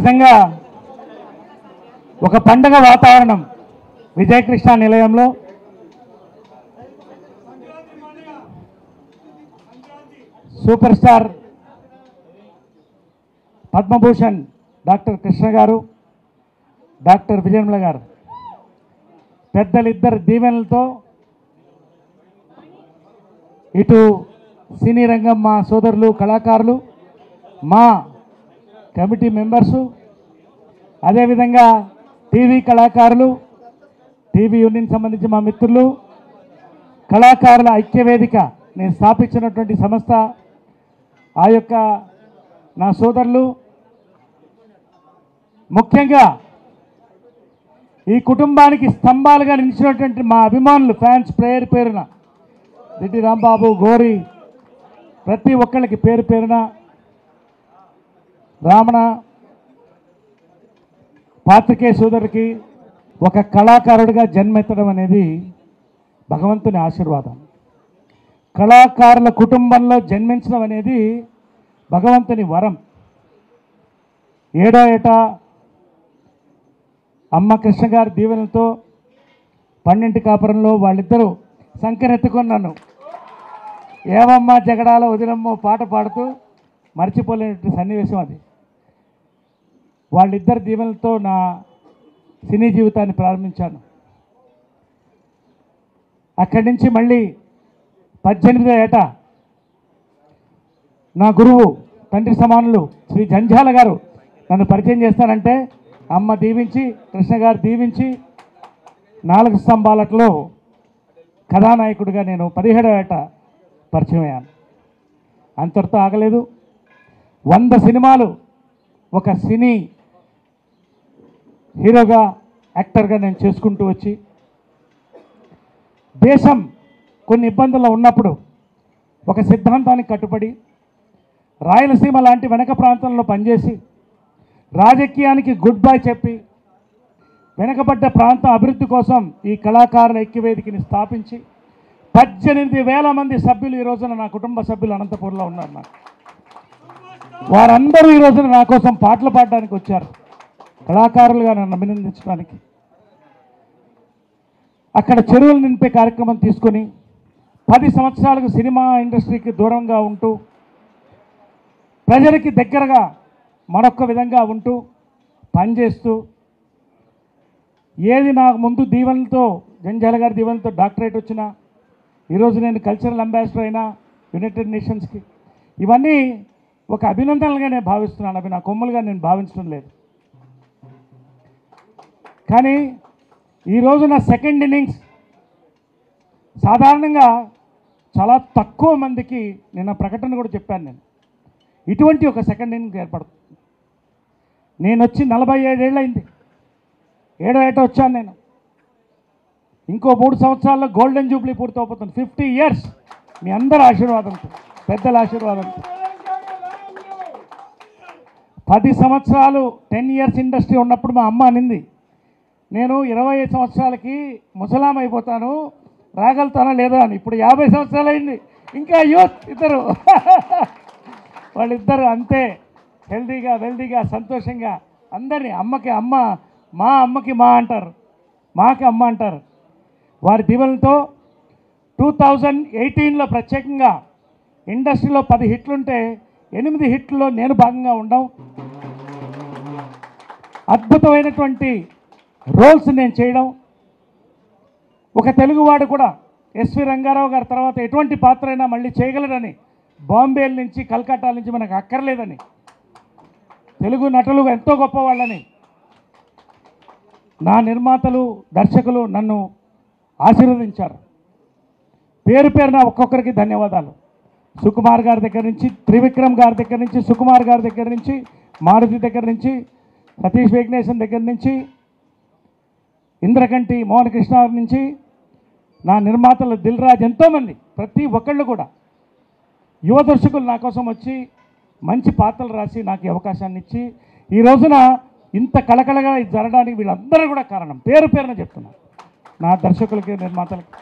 నిజంగా ఒక పండగ వాతావరణం విజయకృష్ణ నిలయంలో. Super star Padma Bhushan doctor Krishna గారు, డాక్టర్ విజయనిర్మల గారు పెద్దలిద్దరు దీవెనలతో ఇటు సినీ రంగం మా సోదరులు కళాకారులు, మా కమిటీ మెంబర్సు, అదేవిధంగా టీవీ కళాకారులు, టీవీ యూనియన్ సంబంధించి మా మిత్రులు, కళాకారుల ఐక్యవేదిక నేను స్థాపించినటువంటి సంస్థ, ఆ యొక్క నా సోదరులు, ముఖ్యంగా ఈ కుటుంబానికి స్తంభాలుగా నిలిచినటువంటి మా అభిమానులు, ఫ్యాన్స్ పేరు పేరున రెడ్డి రాంబాబు, గోరి, ప్రతి ఒక్కళ్ళకి పేరు పేరున, రామణ, పాత్రికేయ సోదరుడికి ఒక కళాకారుడిగా జన్మెత్తడం అనేది భగవంతుని ఆశీర్వాదం. కళాకారుల కుటుంబంలో జన్మించడం అనేది భగవంతుని వరం. ఏడో ఏటా అమ్మ కృష్ణ గారి దీవెనలతో 12 కాపురంలో వాళ్ళిద్దరూ సంకరెత్తుకున్నాను. ఏవమ్మా జగడాల వదిలమ్మో పాట పాడుతూ మర్చిపోలేనటువంటి సన్నివేశం అది. వాళ్ళిద్దరి దీవెనలతో నా సినీ జీవితాన్ని ప్రారంభించాను. అక్కడి నుంచి మళ్ళీ 18వ ఏట నా గురువు, తండ్రి సమానులు శ్రీ జంజాల గారు నన్ను పరిచయం చేస్తానంటే అమ్మ దీవించి, కృష్ణ గారు దీవించి 4 స్తంభాలట్లో కథానాయకుడిగా నేను 17వ ఏట పరిచయం అయ్యాను. అంతటితో ఆగలేదు. 100 సినిమాలు ఒక సినీ హీరోగా, యాక్టర్గా నేను చేసుకుంటూ వచ్చి, దేశం కొన్ని ఇబ్బందుల్లో ఉన్నప్పుడు ఒక సిద్ధాంతానికి కట్టుబడి రాయలసీమ లాంటి వెనక ప్రాంతంలో పనిచేసి రాజకీయానికి గుడ్ బై చెప్పి వెనకబడ్డ ప్రాంతం అభివృద్ధి కోసం ఈ కళాకారుల ఐక్యవేదికని స్థాపించి 18,000 మంది సభ్యులు ఈ రోజున నా కుటుంబ సభ్యులు అనంతపూర్లో ఉన్నారు. నాకు వారందరూ ఈ రోజున నా కోసం పాటలు పాడడానికి వచ్చారు, కళాకారులుగా నన్ను అభినందించడానికి. అక్కడ చెరువులు నింపే కార్యక్రమం తీసుకొని 10 సంవత్సరాలకు సినిమా ఇండస్ట్రీకి దూరంగా ఉంటూ ప్రజలకి దగ్గరగా మరొక విధంగా ఉంటూ పనిచేస్తూ, ఏది నాకు ముందు దీవెనలతో, జంజాల గారి దీవెనలతో డాక్టరేట్ వచ్చినా, ఈరోజు నేను కల్చరల్ అంబాసిడర్ అయినా యునైటెడ్ నేషన్స్కి, ఇవన్నీ ఒక అభినందనలుగా నేను భావిస్తున్నాను. అవి నా కొమ్ములుగా నేను భావించడం లేదు. కానీ ఈరోజు నా సెకండ్ ఇన్నింగ్స్ సాధారణంగా చాలా తక్కువ మందికి, నిన్న ప్రకటన కూడా చెప్పాను, నేను ఇటువంటి ఒక సెకండ్ ఇన్నింగ్స్ ఏర్పడుతుంది. నేను వచ్చి 47 ఏళ్ళు అయింది. 7వ ఏట వచ్చాను నేను. ఇంకో 3 సంవత్సరాల్లో గోల్డెన్ జూబ్లీ పూర్తవుతుంది. 50 ఇయర్స్ మీ అందరి ఆశీర్వాదంతో, పెద్దల ఆశీర్వాదంతో. 10 సంవత్సరాలు 10 ఇయర్స్ ఇండస్ట్రీ ఉన్నప్పుడు మా అమ్మ అనింది, నేను 25 సంవత్సరాలకి ముసలాం అయిపోతాను, రాగలుగుతానా లేదా అని. ఇప్పుడు 50 సంవత్సరాలు అయింది, ఇంకా యూత్ ఇద్దరు. వాళ్ళిద్దరు అంతే హెల్దీగా, వెల్దీగా, సంతోషంగా అందరినీ, అమ్మకి అమ్మ, మా అమ్మకి మా అంటారు, మాకి అమ్మ అంటారు. వారి దీవెనలతో 2018లో ప్రత్యేకంగా ఇండస్ట్రీలో 10 హిట్లుంటే 8 హిట్లలో నేను భాగంగా ఉండడం, అద్భుతమైనటువంటి రోల్స్ నేను చేయడం. ఒక తెలుగువాడు కూడా ఎస్వి రంగారావు గారి తర్వాత ఎటువంటి పాత్ర అయినా మళ్ళీ చేయగలడని, బాంబే నుంచి కలకత్తా నుంచి మనకు అక్కర్లేదని, తెలుగు నటులు ఎంతో గొప్పవాళ్ళని నా నిర్మాతలు, దర్శకులు నన్ను ఆశీర్వదించారు. పేరు పేరున ఒక్కొక్కరికి ధన్యవాదాలు. సుకుమార్ గారి దగ్గర నుంచి, త్రివిక్రమ్ గారి దగ్గర నుంచి, సుకుమార్ గారి దగ్గర నుంచి, మారుతి దగ్గర నుంచి, సతీష్ వేగ్నేశన్ దగ్గర నుంచి, ఇంద్రకంటి మోహన్ కృష్ణ నుంచి, నా నిర్మాతలు దిల్ రాజ్, ఎంతోమంది, ప్రతి ఒక్కళ్ళు కూడా యువ దర్శకులు నా కోసం వచ్చి మంచి పాత్రలు రాసి నాకు అవకాశాన్ని ఇచ్చి ఈ రోజున ఇంత కళకళగా ఇది జరగడానికి వీళ్ళందరూ కూడా కారణం. పేరు పేరున చెప్తున్నాను. నా దర్శకులకి, నిర్మాతలకి,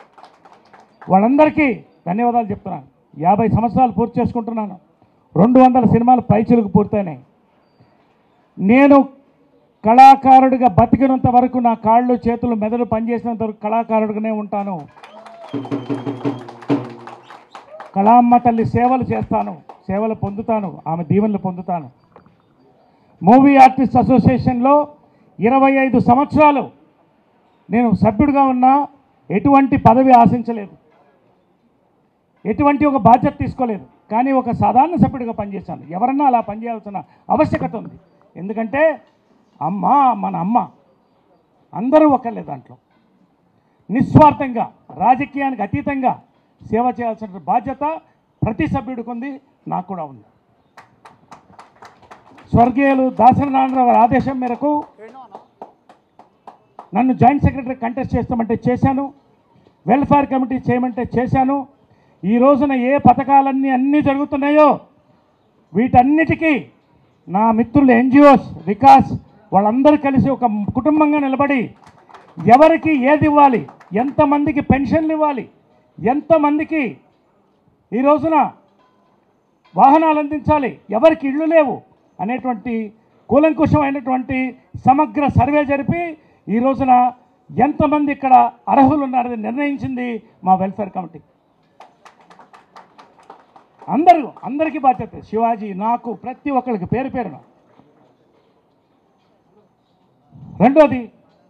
వాళ్ళందరికీ ధన్యవాదాలు చెప్తున్నాను. 50 సంవత్సరాలు పూర్తి చేసుకుంటున్నాను. 200 సినిమాలు పైచిలుకు పూర్తయినాయి. నేను కళాకారుడిగా బతికినంత వరకు నా కాళ్ళు చేతులు మెదడు పనిచేసినంత వరకు కళాకారుడిగానే ఉంటాను. కళామ్మ తల్లి సేవలు చేస్తాను, సేవలు పొందుతాను, ఆమె దీవెనలు పొందుతాను. మూవీ ఆర్టిస్ట్ అసోసియేషన్లో 25 సంవత్సరాలు నేను సభ్యుడిగా ఉన్నా ఎటువంటి పదవి ఆశించలేదు, ఎటువంటి ఒక బాధ్యత తీసుకోలేదు. కానీ ఒక సాధారణ సభ్యుడిగా పనిచేశాను. ఎవరన్నా అలా పనిచేయాల్సిన ఆవశ్యకత ఉంది. ఎందుకంటే అమ్మ మన అమ్మ, అందరూ ఒకళ్ళే. దాంట్లో నిస్వార్థంగా రాజకీయానికి అతీతంగా సేవ చేయాల్సిన బాధ్యత ప్రతి సభ్యుడికి ఉంది, నాకు కూడా ఉంది. స్వర్గీయులు దాసరి నారాయణరావు గారి ఆదేశం మేరకు నన్ను జాయింట్ సెక్రటరీ కంటెస్ట్ చేస్తామంటే చేశాను, వెల్ఫేర్ కమిటీ చేయమంటే చేశాను. ఈ రోజున ఏ పథకాలన్నీ అన్నీ జరుగుతున్నాయో వీటన్నిటికీ నా మిత్రులు ఎన్జిఓస్, వికాస్ వాళ్ళందరూ కలిసి ఒక కుటుంబంగా నిలబడి ఎవరికి ఏది ఇవ్వాలి, ఎంతమందికి పెన్షన్లు ఇవ్వాలి, ఎంతమందికి ఈ రోజున వాహనాలు అందించాలి, ఎవరికి ఇళ్ళు లేవు అనేటువంటి కూలంకుషమైనటువంటి సమగ్ర సర్వే జరిపి ఈ రోజున ఎంతమంది ఇక్కడ అర్హులు ఉన్నారని నిర్ణయించింది మా వెల్ఫేర్ కమిటీ. అందరికీ బాధ్యత. శివాజీ, నాకు, ప్రతి ఒక్కరికి పేరు పేరున. రెండోది,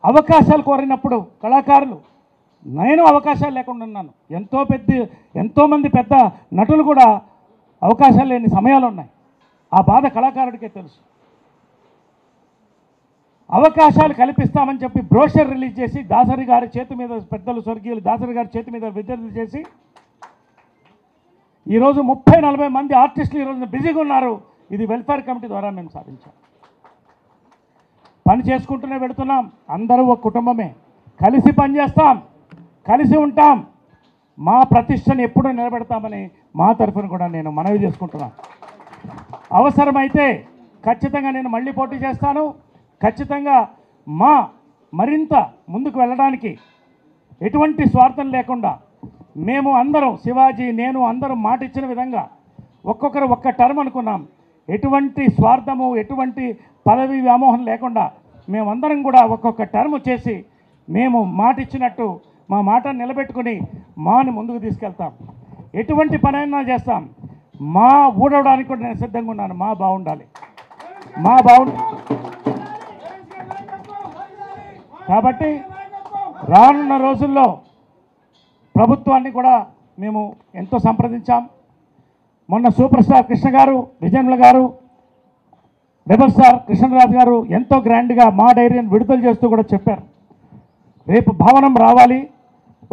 అవకాశాలు కోరినప్పుడు కళాకారులు, నేను అవకాశాలు లేకుండా ఉన్నాను. ఎంతోమంది పెద్ద నటులు కూడా అవకాశాలు లేని సమయాలు ఉన్నాయి. ఆ బాధ కళాకారుడికే తెలుసు. అవకాశాలు కల్పిస్తామని చెప్పి బ్రోషర్ రిలీజ్ చేసి దాసరి గారి చేతి మీద, పెద్దలు స్వర్గీయులు దాసరి గారి చేతి మీద విడుదల చేసి ఈరోజు 30-40 మంది ఆర్టిస్టులు ఈరోజు బిజీగా ఉన్నారు. ఇది వెల్ఫేర్ కమిటీ ద్వారా మేము సాధించాం. పని చేసుకుంటూనే వెళుతున్నాం. అందరూ ఒక కుటుంబమే, కలిసి పనిచేస్తాం, కలిసి ఉంటాం. మా ప్రతిష్టను ఎప్పుడూ నిలబెడతామని మా తరఫున కూడా నేను మనవి చేసుకుంటున్నాను. అవసరమైతే ఖచ్చితంగా నేను మళ్ళీ పోటీ చేస్తాను. ఖచ్చితంగా మరింత ముందుకు వెళ్ళడానికి ఎటువంటి స్వార్థం లేకుండా మేము అందరం, శివాజీ, నేను అందరం మాట ఇచ్చిన విధంగా ఒక్కొక్కరు ఒక్క టర్మ్ అనుకున్నాం. ఎటువంటి స్వార్థము, ఎటువంటి పదవి వ్యామోహం లేకుండా మేమందరం కూడా ఒక్కొక్క టర్మ్ చేసి మేము మాట ఇచ్చినట్టు మా మాట నిలబెట్టుకుని మాని ముందుకు తీసుకెళ్తాం. ఎటువంటి పనైనా చేస్తాం. ఊడవడానికి కూడా నేను సిద్ధంగా ఉన్నాను. బాగుండాలి. కాబట్టి రానున్న రోజుల్లో ప్రభుత్వాన్ని కూడా మేము ఎంతో సంప్రదించాం. మొన్న సూపర్ స్టార్ కృష్ణ గారు, విజయన్ల గారు, రెబల్ స్టార్ కృష్ణరాజు గారు ఎంతో గ్రాండ్గా మా డైరీని విడుదల చేస్తూ కూడా చెప్పారు. రేపు భవనం రావాలి.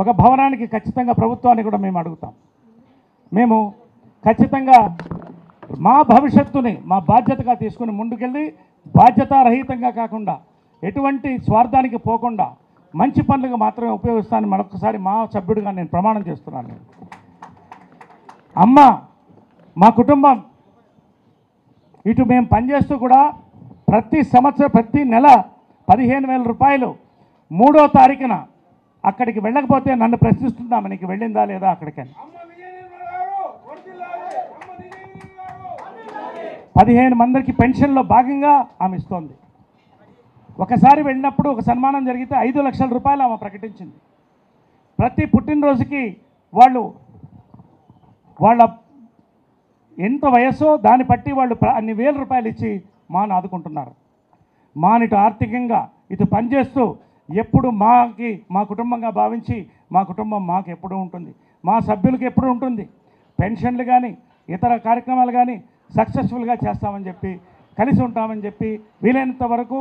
ఒక భవనానికి ఖచ్చితంగా ప్రభుత్వాన్ని కూడా మేము అడుగుతాం. మేము ఖచ్చితంగా మా భవిష్యత్తుని మా బాధ్యతగా తీసుకుని ముందుకెళ్ళి బాధ్యతారహితంగా కాకుండా ఎటువంటి స్వార్థానికి పోకుండా మంచి పనులకు మాత్రమే ఉపయోగిస్తానని మరొకసారి మా సభ్యుడిగా నేను ప్రమాణం చేస్తున్నాను. అమ్మ, మా కుటుంబం ఇటు మేము పనిచేస్తూ కూడా ప్రతి సంవత్సరం, ప్రతి నెల 15,000 రూపాయలు 3వ తారీఖున అక్కడికి వెళ్ళకపోతే నన్ను ప్రశ్నిస్తున్నాము, నీకు వెళ్ళిందా లేదా అక్కడికని. 15 మందికి పెన్షన్లో భాగంగా ఆమె ఇస్తోంది. ఒకసారి వెళ్ళినప్పుడు ఒక సన్మానం జరిగితే 5 లక్షల రూపాయలు ఆమె ప్రకటించింది. ప్రతి పుట్టినరోజుకి వాళ్ళ ఎంత వయస్సో దాన్ని బట్టి వాళ్ళు అన్ని వేల రూపాయలు ఇచ్చి మాను ఆదుకుంటున్నారు. మానిటు ఆర్థికంగా ఇటు పనిచేస్తూ ఎప్పుడు మా కుటుంబంగా భావించి మా కుటుంబం మాకు ఎప్పుడూ ఉంటుంది, మా సభ్యులకు ఎప్పుడూ ఉంటుంది. పెన్షన్లు కానీ ఇతర కార్యక్రమాలు కానీ సక్సెస్ఫుల్గా చేస్తామని చెప్పి, కలిసి ఉంటామని చెప్పి, వీలైనంత వరకు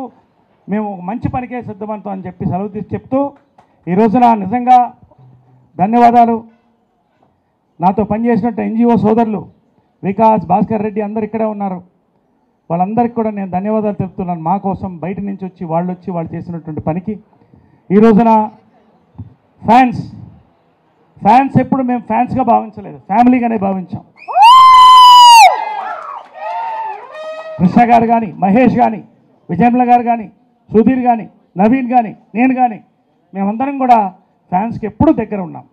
మేము మంచి పనికే సిద్ధమంతాం అని చెప్పి సెలవు తీసి చెప్తూ ఈ రోజున నిజంగా ధన్యవాదాలు. నాతో పనిచేసినట్టు ఎన్జిఓ సోదరులు వికాస్, భాస్కర్ రెడ్డి అందరు ఇక్కడే ఉన్నారు. వాళ్ళందరికీ కూడా నేను ధన్యవాదాలు తెలుపుతున్నాను. మా కోసం బయట నుంచి వచ్చి వాళ్ళు చేసినటువంటి పనికి. ఈ రోజున ఫ్యాన్స్ ఎప్పుడు మేము ఫ్యాన్స్గా భావించలేదు, ఫ్యామిలీగానే భావించాం. కృష్ణ గారు కానీ, మహేష్ కానీ, విజయమ్ల గారు కానీ, సుధీర్ కానీ, నవీన్ కానీ, నేను కానీ మేమందరం కూడా ఫ్యాన్స్కి ఎప్పుడూ దగ్గర ఉన్నాం.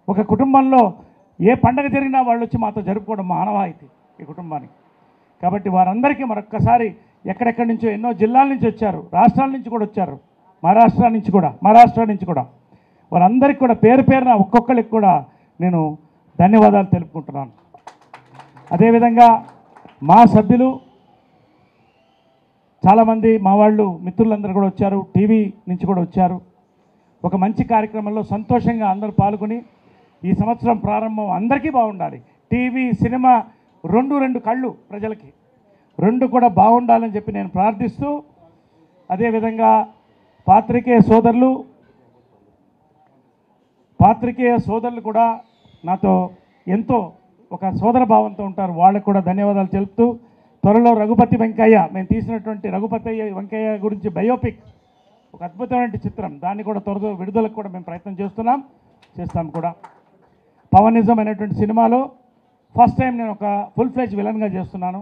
ఒక కుటుంబంలో ఏ పండగ జరిగినా వాళ్ళు వచ్చి మాతో జరుపుకోవడం మా ఆనవాయితీ ఈ కుటుంబానికి. కాబట్టి వారందరికీ మరొక్కసారి ఎక్కడెక్కడి నుంచో ఎన్నో జిల్లాల నుంచి వచ్చారు, రాష్ట్రాల నుంచి కూడా వచ్చారు, మహారాష్ట్ర నుంచి కూడా వారందరికీ కూడా పేరు పేరున ఒక్కొక్కరికి కూడా నేను ధన్యవాదాలు తెలుపుకుంటున్నాను. అదేవిధంగా మా సభ్యులు చాలామంది మా వాళ్ళు మిత్రులందరూ కూడా వచ్చారు, టీవీ నుంచి కూడా వచ్చారు. ఒక మంచి కార్యక్రమంలో సంతోషంగా అందరూ పాల్గొని ఈ సంవత్సరం ప్రారంభం అందరికీ బాగుండాలి. టీవీ సినిమా రెండు కళ్ళు ప్రజలకి రెండు కూడా బాగుండాలని చెప్పి నేను ప్రార్థిస్తూ, అదేవిధంగా పాత్రికేయ సోదరులు కూడా నాతో ఎంతో ఒక సోదర భావంతో ఉంటారు. వాళ్ళకు కూడా ధన్యవాదాలు తెలుపుతూ, త్వరలో రఘుపతి వెంకయ్య మేము తీసినటువంటి రఘుపతి వెంకయ్య గురించి బయోపిక్ ఒక అద్భుతమైన చిత్రం, దాన్ని కూడా త్వరలో విడుదలకు కూడా మేము ప్రయత్నం చేస్తాం కూడా. పవనిజం అనేటువంటి సినిమాలో ఫస్ట్ టైం నేను ఒక ఫుల్ ఫ్లెజ్ విలన్గా చేస్తున్నాను.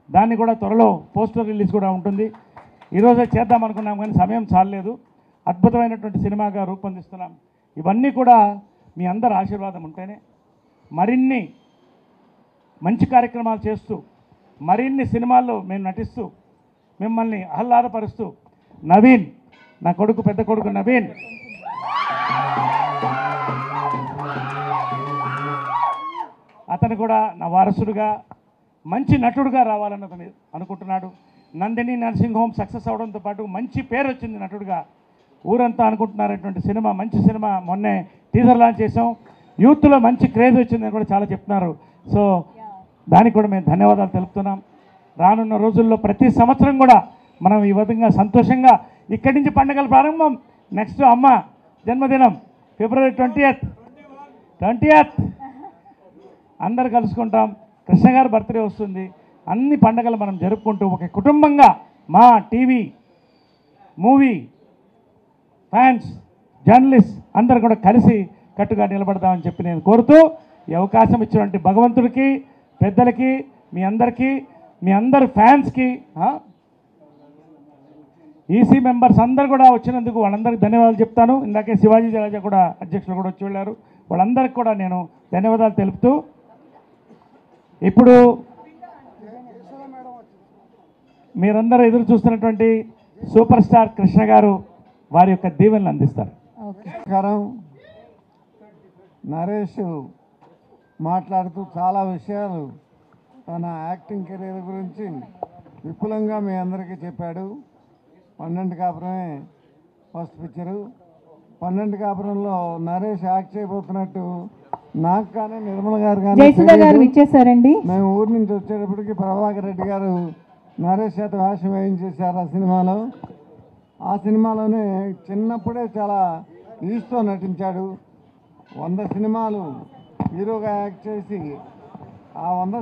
దాన్ని కూడా త్వరలో పోస్టర్ రిలీజ్ కూడా ఉంటుంది. ఈరోజే చేద్దాం అనుకున్నాం కానీ సమయం చాలలేదు. అద్భుతమైనటువంటి సినిమాగా రూపొందిస్తున్నాం. ఇవన్నీ కూడా మీ అందరి ఆశీర్వాదం ఉంటేనే మరిన్ని మంచి కార్యక్రమాలు చేస్తూ, మరిన్ని సినిమాల్లో మేము నటిస్తూ, మిమ్మల్ని ఆహ్లాదపరుస్తూ, నవీన్ నా కొడుకు, పెద్ద కొడుకు నవీన్ అతను కూడా నా వారసుడుగా మంచి నటుడుగా రావాలని అతను అనుకుంటున్నాడు. నందిని నర్సింగ్ హోమ్ సక్సెస్ అవడంతో పాటు మంచి పేరు వచ్చింది నటుడుగా. ఊరంతా అనుకుంటున్నారటువంటి సినిమా, మంచి సినిమా. మొన్నే టీజర్ లాంచ్ చేసాం, యూత్లో మంచి క్రేజ్ వచ్చిందని కూడా చాలా చెప్తున్నారు. సో దానికి కూడా మేము ధన్యవాదాలు తెలుపుతున్నాం. రానున్న రోజుల్లో ప్రతి సంవత్సరం కూడా మనం ఈ విధంగా సంతోషంగా ఇక్కడి నుంచి పండుగల ప్రారంభం. నెక్స్ట్ అమ్మ జన్మదినం ఫిబ్రవరి 20th అందరు కలుసుకుంటాం. కృష్ణ గారి బర్త్డే వస్తుంది. అన్ని పండుగలు మనం జరుపుకుంటూ ఒక కుటుంబంగా మా టీవీ మూవీ ఫ్యాన్స్ జర్నలిస్ట్ అందరు కూడా కలిసి కట్టుగా నిలబడదామని చెప్పి నేను కోరుతూ, ఈ అవకాశం ఇచ్చినటువంటి భగవంతుడికి, పెద్దలకి, మీ అందరి ఫ్యాన్స్కి, ఈసీ మెంబర్స్ అందరు కూడా వచ్చినందుకు వాళ్ళందరికీ ధన్యవాదాలు చెప్తాను. ఇందాకే శివాజీ రాజా కూడా అధ్యక్షులు కూడా వచ్చి వెళ్ళారు. వాళ్ళందరికీ కూడా నేను ధన్యవాదాలు తెలుపుతూ, ఇప్పుడు మీరందరూ ఎదురు చూస్తున్నటువంటి సూపర్ స్టార్ కృష్ణ గారు వారి యొక్క దీవెనలు అందిస్తారు. నరేష్ మాట్లాడుతూ చాలా విషయాలు తన యాక్టింగ్ కెరీర్ గురించి విపులంగా మీ అందరికీ చెప్పాడు. 12 కాపురమే ఫస్ట్ పిక్చరు. 12 కాపురంలో నరేష్ యాక్ట్ చేయబోతున్నట్టు నాకు కానీ నిర్మల గారు కానీ మేము ఊరి నుంచి వచ్చేటప్పటికి ప్రభాకర్ రెడ్డి గారు నరేష్ చేత వేషం వేయించేశారు ఆ సినిమాలో. ఆ సినిమాలోనే చిన్నప్పుడే చాలా ఈస్తో నటించాడు. 100 సినిమాలు హీరోగా యాక్ట్ చేసి ఆ 100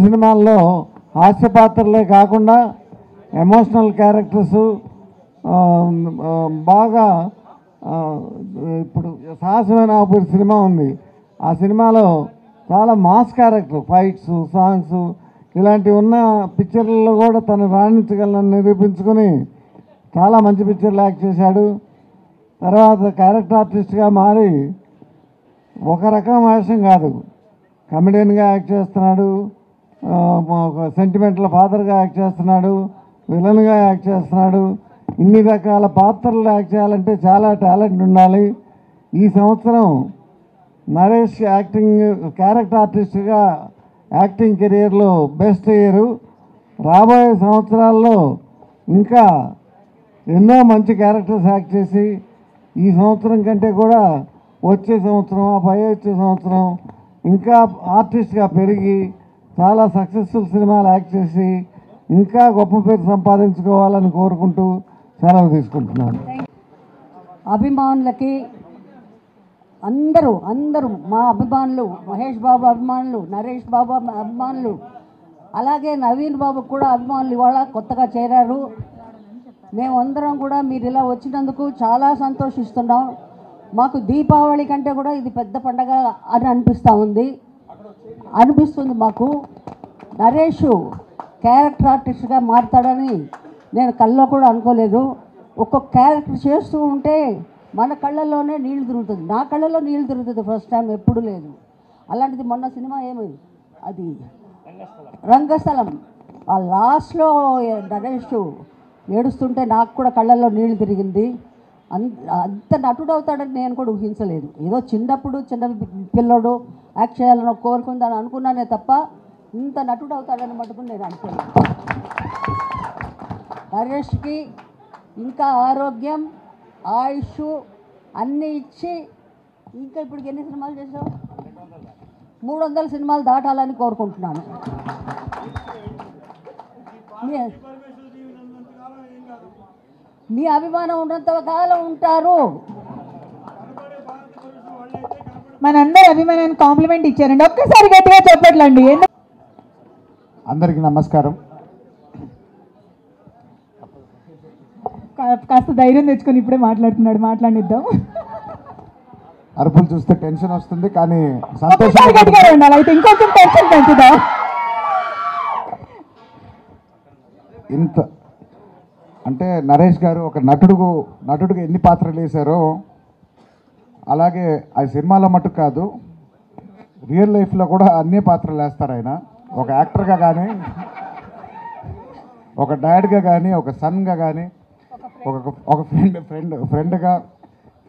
సినిమాల్లో హాస్య పాత్రలే కాకుండా ఎమోషనల్ క్యారెక్టర్స్ బాగా, ఇప్పుడు సాహసమైన ఆపూరి సినిమా ఉంది. ఆ సినిమాలో చాలా మాస్ క్యారెక్టర్, ఫైట్స్, సాంగ్స్ ఇలాంటివి ఉన్న పిక్చర్లలో కూడా తను రాణించగలని నిరూపించుకొని చాలా మంచి పిక్చర్లు యాక్ట్ చేశాడు. తర్వాత క్యారెక్టర్ ఆర్టిస్ట్గా మారి ఒక రకం వేషం కాదు, కమెడియన్గా యాక్ట్ చేస్తున్నాడు, సెంటిమెంటల్ ఫాదర్గా యాక్ట్ చేస్తున్నాడు, విలన్గా యాక్ట్ చేస్తున్నాడు. ఇన్ని రకాల పాత్రలు యాక్ట్ చేయాలంటే చాలా టాలెంట్ ఉండాలి. ఈ సంవత్సరం నరేష్ క్యారెక్టర్ ఆర్టిస్ట్గా యాక్టింగ్ కెరియర్లో బెస్ట్ ఇయర్. రాబోయే సంవత్సరాల్లో ఇంకా ఎన్నో మంచి క్యారెక్టర్స్ యాక్ట్ చేసి ఈ సంవత్సరం కంటే కూడా వచ్చే సంవత్సరం, వచ్చే సంవత్సరం ఇంకా ఆర్టిస్ట్గా పెరిగి చాలా సక్సెస్ఫుల్ సినిమాలు యాక్ట్ చేసి ఇంకా గొప్ప పేరు సంపాదించుకోవాలని కోరుకుంటూ సెలవు తీసుకుంటున్నాను. అభిమానులకి అందరూ మా అభిమానులు, మహేష్ బాబు అభిమానులు, నరేష్ బాబు అభిమానులు, అలాగే నవీన్ బాబు కూడా అభిమానులు ఇవాళ కొత్తగా చేరారు. మేమందరం కూడా మీరు ఇలా వచ్చినందుకు చాలా సంతోషిస్తున్నాం. మాకు దీపావళి కంటే కూడా ఇది పెద్ద పండగ అని అనిపిస్తుంది మాకు. నరేష్ క్యారెక్టర్ ఆర్టిస్ట్గా మారుతాడని నేను కల్లో కూడా అనుకోలేదు. ఒక్కొక్క క్యారెక్టర్ చేస్తూ ఉంటే మన కళ్ళల్లోనే నీళ్ళు తిరుగుతుంది. నా కళ్ళలో నీళ్ళు తిరుగుతుంది ఫస్ట్ టైం, ఎప్పుడు లేదు. అలాంటిది మొన్న సినిమా ఏమైంది, అది రంగస్థలం ఆ లాస్ట్లో నరేష్ ఏడుస్తుంటే నాకు కూడా కళ్ళల్లో నీళ్లు తిరిగింది. అంత నటుడు అవుతాడని నేను కూడా ఊహించలేదు. ఏదో చిన్నప్పుడు చిన్న పిల్లడు యాక్ట్ చేయాలని కోరుకుందని అనుకున్నానే తప్ప ఇంత నటుడు అవుతాడని మటుకు నేను అనుకోలేదు. నరేష్కి ఇంకా ఆరోగ్యం, ఆయుష్ అన్నీ ఇచ్చి ఇంకా ఇప్పుడు ఎన్ని సినిమాలు చేసావు? 300 సినిమాలు దాటాలని కోరుకుంటున్నాను. మీ అభిమానం ఉన్నంత కాలం ఉంటారు. మనందరి అభిమానాన్ని కాంప్లిమెంట్ ఇచ్చారండి. ఒక్కసారి గట్టిగా చెప్పట్లండి. అందరికీ నమస్కారం. కాస్త ధైర్యం తెచ్చుకొని ఇప్పుడే మాట్లాడుతున్నాడు, మాట్లాడిద్దాం. అరుపులు చూస్తే టెన్షన్ వస్తుంది, కానీ ఒక్కసారి గట్టిగా ఉండాలి. అయితే ఇంకొంచెం టెన్షన్ పెంచుదాం. ఇంత అంటే నరేష్ గారు ఒక నటుడుగా ఎన్ని పాత్రలు వేశారో అలాగే ఆ సినిమాలో మటుకు కాదు, రియల్ లైఫ్లో కూడా అన్ని పాత్రలు వేస్తారు ఆయన. ఒక యాక్టర్గా కానీ, ఒక డాడ్గా కానీ, ఒక సన్గా కానీ, ఒక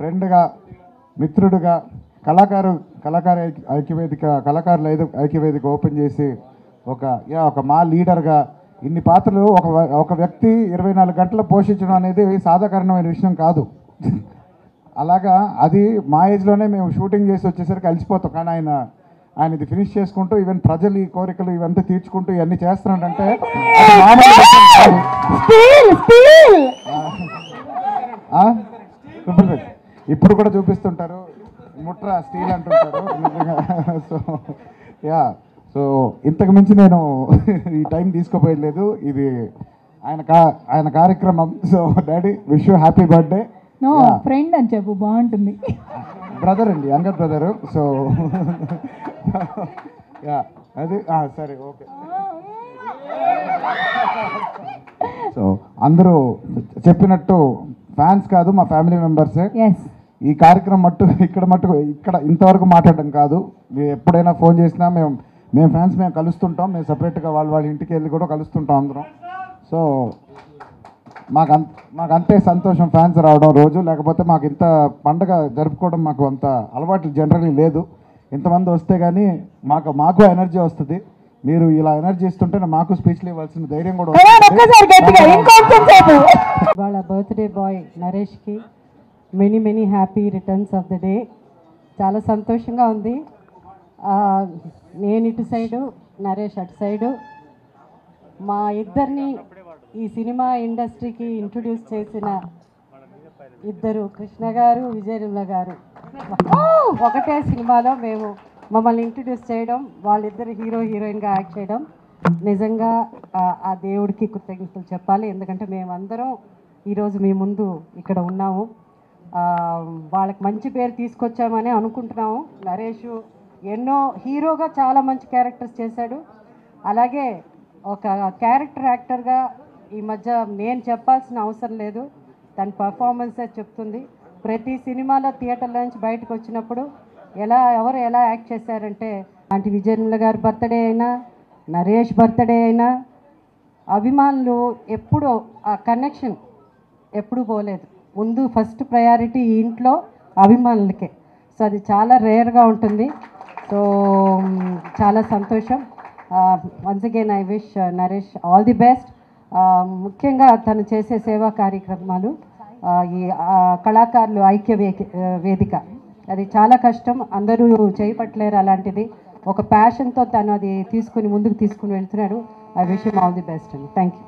ఫ్రెండ్గా, మిత్రుడుగా, కళాకారుల ఐక్యవేదిక ఓపెన్ చేసి ఒక మా లీడర్గా ఇన్ని పాత్రలు ఒక వ్యక్తి 24 గంటలు పోషించడం అనేది సాధారణమైన విషయం కాదు. అలాగా అది మా ఏజ్లోనే మేము షూటింగ్ చేసి వచ్చేసరికి అలసిపోతాం. కానీ ఆయన ఇది ఫినిష్ చేసుకుంటూ ఈవెన్ ప్రజలు ఈ కోరికలు ఇవంతా తీర్చుకుంటూ ఇవన్నీ చేస్తున్నాడంటే ఇప్పుడు కూడా చూపిస్తుంటారు, ముట్రా స్టీల్ అంటుంటారు. సో ఇంతకు మించి నేను ఈ టైం తీసుకోపోయలేదు. ఇది ఆయన కార్యక్రమం. So daddy wish you happy birthday. No friend అని చెప్పు, బాగుంటుంది. బ్రదర్ అండి, యంగర్ బ్రదరు. సో అది సరే, ఓకే. సో అందరూ చెప్పినట్టు ఫ్యాన్స్ కాదు, మా ఫ్యామిలీ మెంబర్సే. ఈ కార్యక్రమం ఇక్కడ ఇంతవరకు మాట్లాడడం కాదు. మీరు ఎప్పుడైనా ఫోన్ చేసినా మేము ఫ్యాన్స్ మేము కలుస్తుంటాం. మేము సపరేట్గా వాళ్ళ ఇంటికి వెళ్ళి కూడా కలుస్తుంటాం అందరం. సో మాకు అంతే సంతోషం ఫ్యాన్స్ రావడం రోజు. లేకపోతే మాకు ఇంత పండగ జరుపుకోవడం మాకు అంత అలవాటు జనరల్లీ లేదు. ఇంతమంది వస్తే కానీ మాకు ఎనర్జీ వస్తుంది. మీరు ఇలా ఎనర్జీ ఇస్తుంటే మాకు స్పీచ్లు ఇవ్వాల్సిన ధైర్యం కూడా వాళ్ళ బర్త్డే బాయ్ నరేష్కి many happy returns of the day. చాలా సంతోషంగా ఉంది. నేను ఇటు సైడు, నరేష్ అటు సైడు. మా ఇద్దరిని ఈ సినిమా ఇండస్ట్రీకి ఇంట్రొడ్యూస్ చేసిన ఇద్దరు, కృష్ణ గారు, విజయనిర్మల గారు, ఒకటే సినిమాలో మమ్మల్ని ఇంట్రొడ్యూస్ చేయడం, వాళ్ళిద్దరు హీరోయిన్గా యాక్ట్ చేయడం నిజంగా ఆ దేవుడికి కృతజ్ఞతలు చెప్పాలి. ఎందుకంటే మేమందరం ఈరోజు మీ ముందు ఇక్కడ ఉన్నాము. వాళ్ళకి మంచి పేరు తీసుకొచ్చామని అనుకుంటున్నాము. నరేష్ ఎన్నో హీరోగా చాలా మంచి క్యారెక్టర్స్ చేశాడు. అలాగే ఒక క్యారెక్టర్ యాక్టర్గా ఈ మధ్య నేను చెప్పాల్సిన అవసరం లేదు, తన పర్ఫార్మెన్సే చెప్తుంది. ప్రతి సినిమాలో థియేటర్లో నుంచి బయటకు వచ్చినప్పుడు ఎవరు ఎలా యాక్ట్ చేశారంటే, అంటే విజయనిర్మల గారి బర్త్డే అయినా, నరేష్ బర్త్డే అయినా, అభిమానులు ఎప్పుడూ ఆ కనెక్షన్ ఎప్పుడూ పోలేదు. ముందు ఫస్ట్ ప్రయారిటీ ఈ ఇంట్లో అభిమానులకే. సో అది చాలా రేర్గా ఉంటుంది. సో చాలా సంతోషం. Once again I wish Naresh all the best. ముఖ్యంగా తను చేసే సేవా కార్యక్రమాలు, ఈ కళాకారులు ఐక్య వేదిక, అది చాలా కష్టం, అందరూ చేయపట్లేరు. అలాంటిది ఒక ప్యాషన్తో తను అది ముందుకు తీసుకుని వెళ్తున్నాడు. I wish him all the best అండి. Thank you.